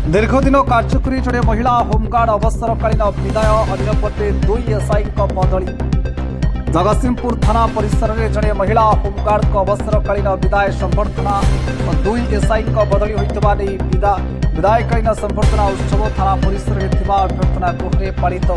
दीर्घदिन कार्यकरी जड़े महिला होमगार्ड अवसरकालीन विदाय अन्यपटे दुई एसआई बदली जगतसिंहपुर थाना परिसर में जड़े महिला होमगार्ड अवसरकालीन विदाय संबर्धना दुई एसआई बदली होता विदायकालीन संबर्धना उत्सव थाना परिसर में अभ्यर्थना गृह में पालित हो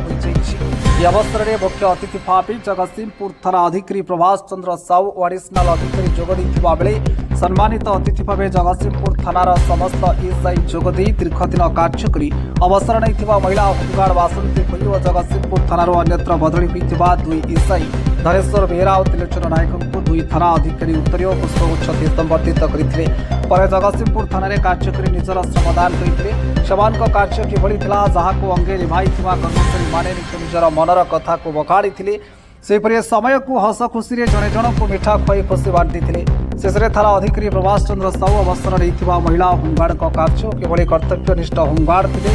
अवसर में मुख्य अतिथि भाव जगतसिंहपुर थाना अधिकारी प्रभास चंद्र साहू और एडिशनल अधिकारी जोगदेइथिबा बेले सम्मानित अतिथि भाव जगतसिंहपुर थानार समस्त एसआई जोगदे दीर्घदिन कार्यकरी अवसर नहीं महिला होमगार्ड बासंती भई और जगतसिंहपुर थानार अन्यत्र बदली होता दुई एसआई धनेश्वर बेहेरा और त्रिलोचन नायक को दुई थाना अधिकारी उत्तरीय पुष्पगुच्छ संबर्धित करते जगतसिंहपुर थाना कार्यकरी निजर श्रमदान करते कार्य किभली जहाँ अंगे निभाई कर्मचारी माने निजर मनर कथा को बखाड़ी सेपरि समय को हस खुशी जड़े जन को मिठा खुआई खुशी बांटी शेष में थाना अधिकारी प्रभास चंद्र साहू अवसर नहीं महिला होमगार्ड कार्य किभली कर्तव्यनिष्ठ होमगार्ड थे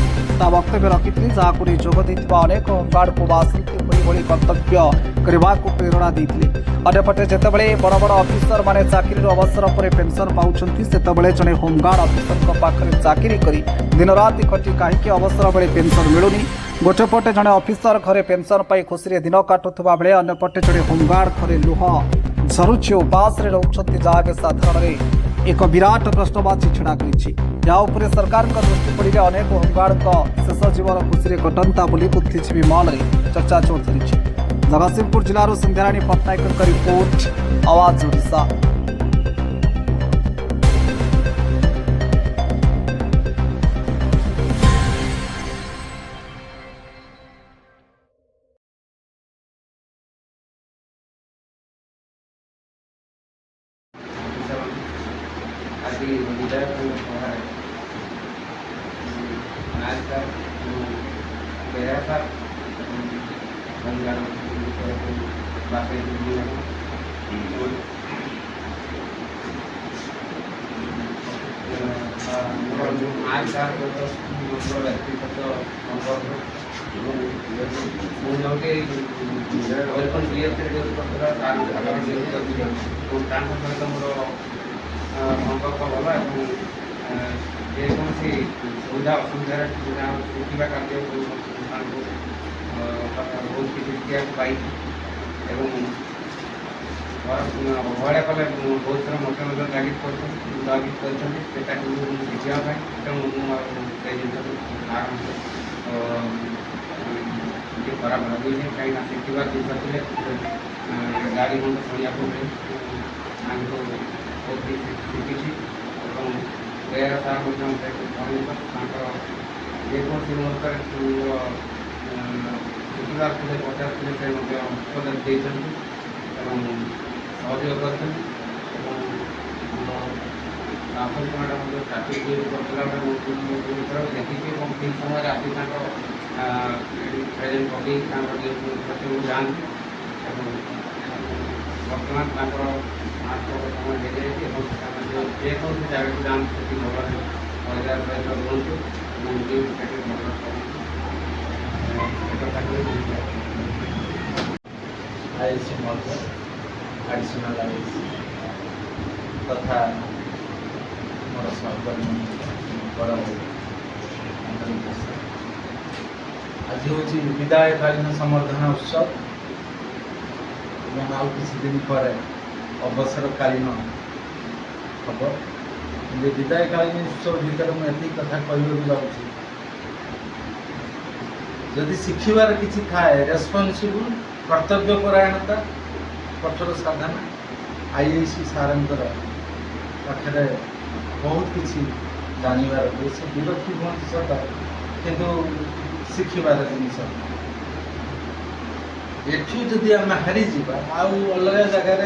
वक्तव्य रखी जहाँ जोगदे अनेक होमगार्ड को बासंती भली कर्तव्य करने को प्रेरणा देते अंपटे जितेबाला बड़ बड़ अफिसर माने चाकरी अवसर पर पेंशन पाँच से जड़े होमगार्ड अफिसर पाखे चाकरी कर दिन राति खटी कहीं अवसर बेले पेंशन मिलूनी गोटेपटे जड़े अफिसर घरे पेंशन पाई खुशी दिन काटुवा बेले अंपटे जड़े होमगार्ड घरे लुह झरुची उपास रोचंती जहाँ साधारण एक विराट प्रश्नवाची छिड़ा कर सरकार दृष्टि पड़े अनेक होमगार्ड शेष जीवन खुशी कटंता बुद्धिजीवी मल में चर्चा जोर धरी जगतसिंहपुर जिलार संध्याराणी पट्टनायक रिपोर्ट आवाज ओडिशा। आदि विधायक व्यक्तिगत संपर्क भल जेकोसी सुविधा असुविधा शिखा कार्य बहुत किसी शिखा पाई अवहेला कले बहुत थर मत तागिद कर शिखापी आराम से खराब लगे कहीं शिखा जिन थे गाड़ी मन शुणा बहुत शिखी बेहरा सार जेकोसी मुहूर्त शिखा थे पचार थे उपदेश देते सहयोग कर चाकरी करला देखी ठीक समय आसी प्रेजेंट पकई जाती बर्तमान समय दे जाए जेकोसी जगह जाती भल परिवार सहित रुहतु एडिशनल तथा मोर सहकर्मी बड़ आज हूँ विदायकालीन संबर्धना उत्सव आउ किसी दिन पर अवसरकालीन हम विदायकालीन उत्सव भितर मुझे कथा कहूँ जाऊँगी जदि शिखबार किसी थाए रेस्पॉन्सिबल कर्तव्यपरायणता कठोर साधना आईआईसी सारंकर पाखे बहुत किसी जानवर से विरक्ति हमें सत किंतु शिखबार जिनस एठू जदि आम हारीज आउ अलग जगार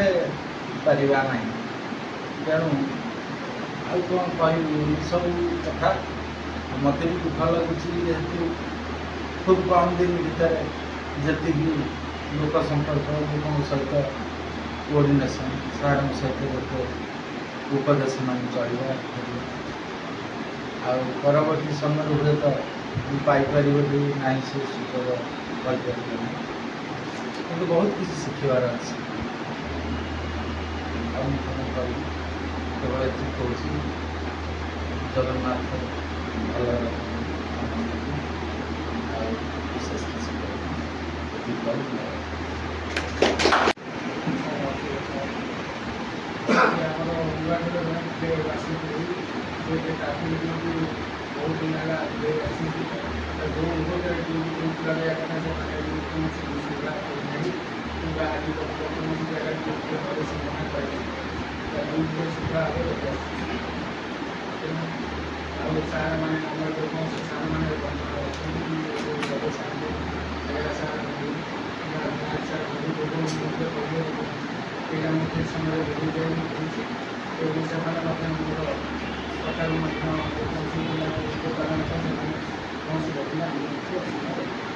पारा ना तेणु आउ कौन कह सब कथा मत भी दुख लगुच जेहेतु खूब कम दिन भितर जी लोक संपर्क लोक सहित कोऑर्डिनेशन सार सहित गोटे उपदेश मान चलवा परवर्ती समय हुए तो पाइपर ना से सुखद कि बहुत किसी शिखबार अच्छे केवल ये कहूँ जगन्नाथ ଭଲରେ ଆଉ ବିଶେଷ କିଛି ଏତିକି କହିବି ଆଉ। ଆମର ନୂଆଖର ଜଣେ ଆସିଛନ୍ତି ସେ ଟ୍ରାଫିକ୍ ଡ୍ୟୁଟି ବହୁତ ଦିନ ହେଲା ଆସିଛନ୍ତି ଯେଉଁ ଉପକାର ଡ୍ୟୁଟି ଲଗାଇବା କଥା ସେମାନେ କୌଣସି ସୁବିଧା କରୁନାହିଁ କିମ୍ବା ଆଜି କୌଣସି ଜାଗାରେ ଘରେ ସେ ମନା କରିବେ ଡ୍ୟୁଟିରେ ସୁବିଧା ଭାବେ ତେଣୁ ଆଉ ସାର୍ମାନେ ଆମର ଯେକୌଣସି ସାର୍ମାନେ ଅଛନ୍ତି ବ୍ୟବସାୟ ଜାଗା ସାର୍ କିମ୍ବା ବ୍ୟାଙ୍କ ସାର୍ ମଧ୍ୟ କହିବେ ଏଇଟା ମୁଁ ଠିକ୍ ସମୟରେ ବୁଝିଯାଇ କହୁଛି ଏବଂ ସେମାନେ ମଧ୍ୟ ମୋର କଥାରୁ ମଧ୍ୟ କୌଣସି ଦୋକାନ ସେମାନେ କୌଣସି ଲୋକମାନେ ଅସୁବିଧା